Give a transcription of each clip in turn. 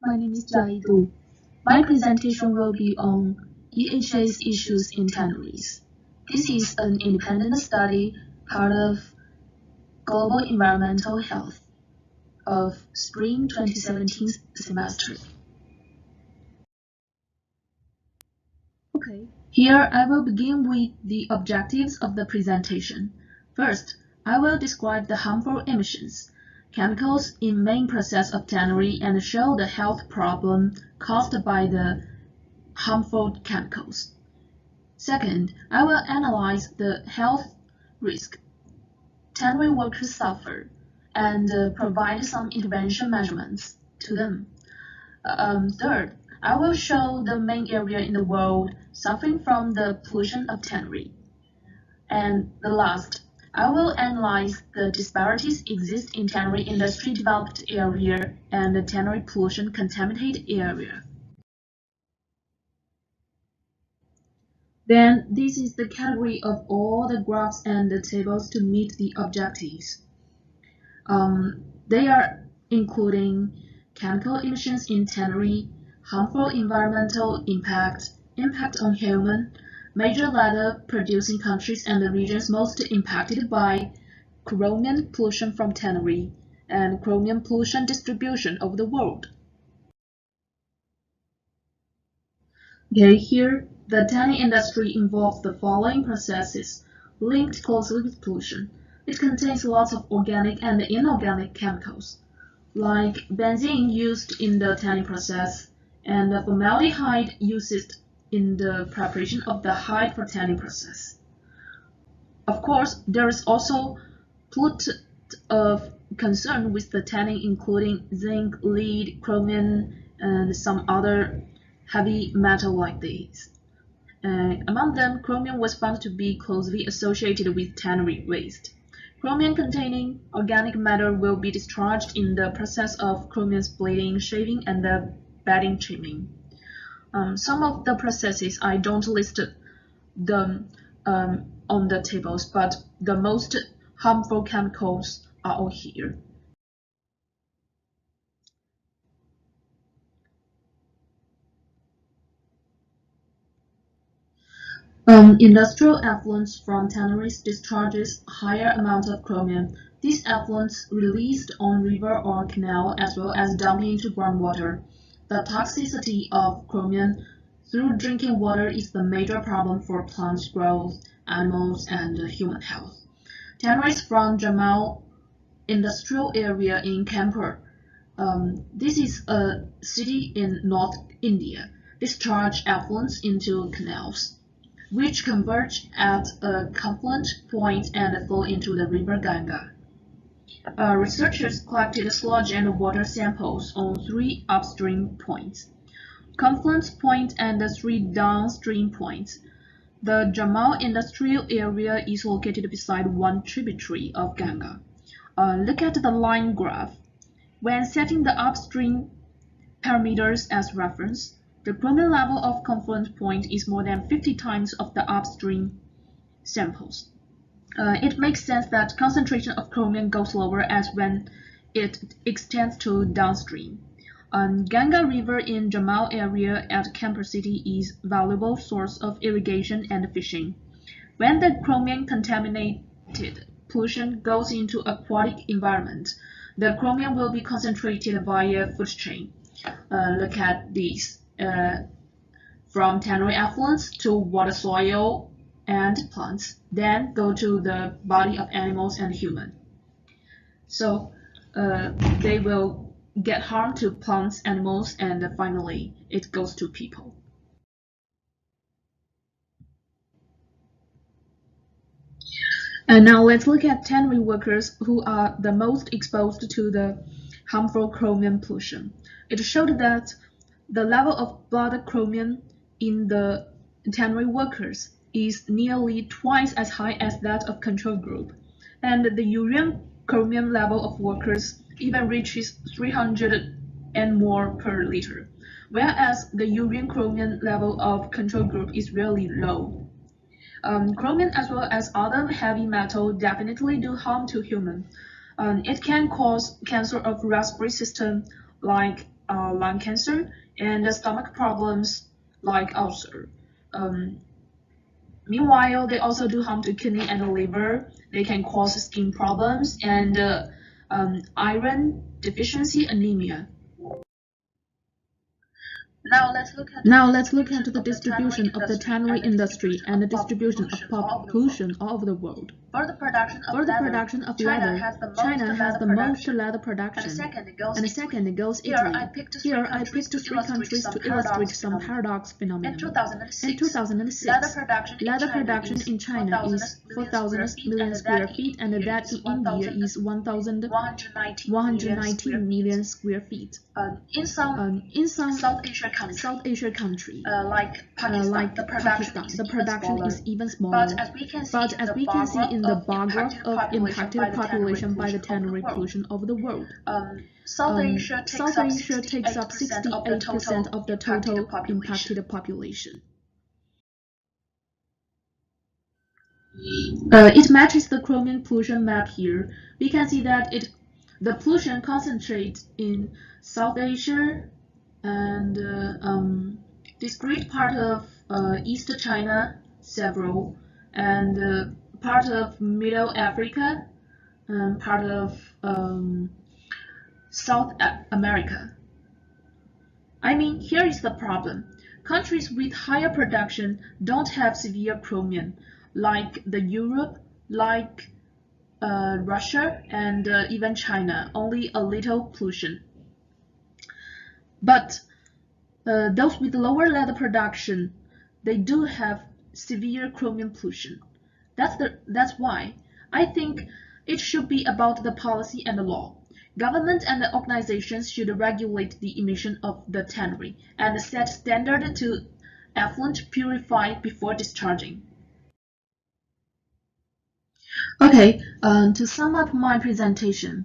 My name is Jiayi Du. My presentation will be on EHA's issues in tanneries. This is an independent study, part of Global Environmental Health of Spring 2017 semester. Okay, here I will begin with the objectives of the presentation. First, I will describe the harmful emissions, chemicals in main process of tannery and show the health problem caused by the harmful chemicals. Second, I will analyze the health risk tannery workers suffer and provide some intervention measurements to them. Third, I will show the main area in the world suffering from the pollution of tannery. And the last, I will analyze the disparities exist in tannery industry developed area and the tannery pollution contaminated area. Then this is the category of all the graphs and the tables to meet the objectives. They are including chemical emissions in tannery, harmful environmental impact, impact on human, major leather producing countries and the regions most impacted by chromium pollution from tannery, and chromium pollution distribution over the world. Okay, here the tanning industry involves the following processes linked closely with pollution. It contains lots of organic and inorganic chemicals, like benzene used in the tanning process and formaldehyde used in the preparation of the hide for tanning process. Of course, there is also pollutant of concern with the tanning, including zinc, lead, chromium, and some other heavy metal like these. Among them, chromium was found to be closely associated with tannery waste. Chromium-containing organic matter will be discharged in the process of chromium splitting, shaving, and the bedding trimming. Some of the processes I don't list them on the tables, but the most harmful chemicals are all here. Industrial effluents from tanneries discharges higher amount of chromium. These effluents released on river or canal as well as dumping into groundwater. The toxicity of chromium through drinking water is the major problem for plant growth, animals, and human health. Tanneries from Jamal Industrial Area in Kanpur. This is a city in North India. Discharge effluents into canals, which converge at a confluent point and flow into the river Ganga. Researchers collected sludge and water samples on 3 upstream points, confluence point and 3 downstream points. The Jamal Industrial Area is located beside one tributary of Ganga. Look at the line graph. When setting the upstream parameters as reference, the chromium level of confluent point is more than 50 times of the upstream samples. It makes sense that concentration of chromium goes lower as when it extends to downstream. Ganga River in Jamal area at Kanpur city is valuable source of irrigation and fishing. When the chromium contaminated pollution goes into aquatic environment, the chromium will be concentrated via food chain. Look at these. From tannery effluents to water, soil, and plants, then go to the body of animals and human. So they will get harm to plants, animals, and finally it goes to people. And now let's look at tannery workers who are the most exposed to the harmful chromium pollution. It showed that the level of blood chromium in the tannery workers is nearly twice as high as that of control group, and the urea chromium level of workers even reaches 300 and more per liter, whereas the urea chromium level of control group is really low. Chromium as well as other heavy metal definitely do harm to human. It can cause cancer of respiratory system like lung cancer and stomach problems like ulcer. Um, Meanwhile, they also do harm to kidney and the liver. They can cause skin problems and iron deficiency anemia. Now let's look at the distribution of the tannery industry and the distribution of pollution all over the world. For the production of China leather, has the most leather production. and the second it goes Here Italy. I picked Here I picked three countries to illustrate some paradox In phenomenon. 2006, leather production in China is 4,000 million square feet, and that in India is 119 million square feet. In some South Asia countries, like Pakistan, the production is even smaller. But as we can see in the bar graph of impacted population by the tannery pollution of the world. South Asia takes up 68% of the total impacted population. It matches the chromium pollution map here. We can see that the pollution concentrates in South Asia and discrete part of East China, several, and part of Middle Africa, and part of South America. I mean, here is the problem. Countries with higher production don't have severe chromium, like the Europe, like Russia, and even China, only a little pollution. But those with lower leather production, they do have severe chromium pollution. That's why I think it should be about the policy and the law. Government and the organizations should regulate the emission of the tannery and set standard to effluent purify before discharging. Okay, to sum up my presentation,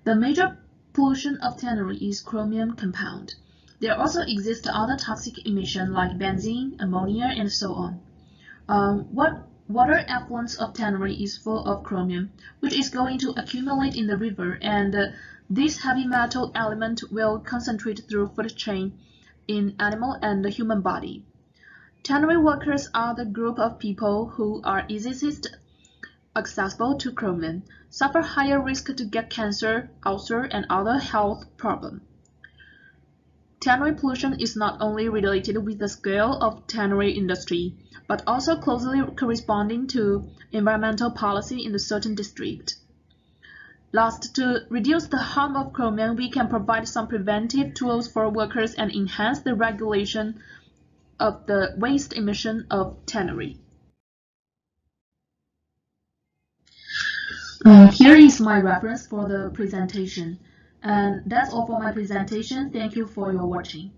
the major pollution of tannery is chromium compound. There also exist other toxic emissions like benzene, ammonia, and so on. Water effluents of tannery is full of chromium, which is going to accumulate in the river, and this heavy metal element will concentrate through food chain in animal and the human body. Tannery workers are the group of people who are easiest accessible to chromium, suffer higher risk to get cancer, ulcer, and other health problems. Tannery pollution is not only related with the scale of tannery industry, but also closely corresponding to environmental policy in a certain district. Last, to reduce the harm of chromium, we can provide some preventive tools for workers and enhance the regulation of the waste emission of tannery. Here is my reference for the presentation. And that's all for my presentation. Thank you for your watching.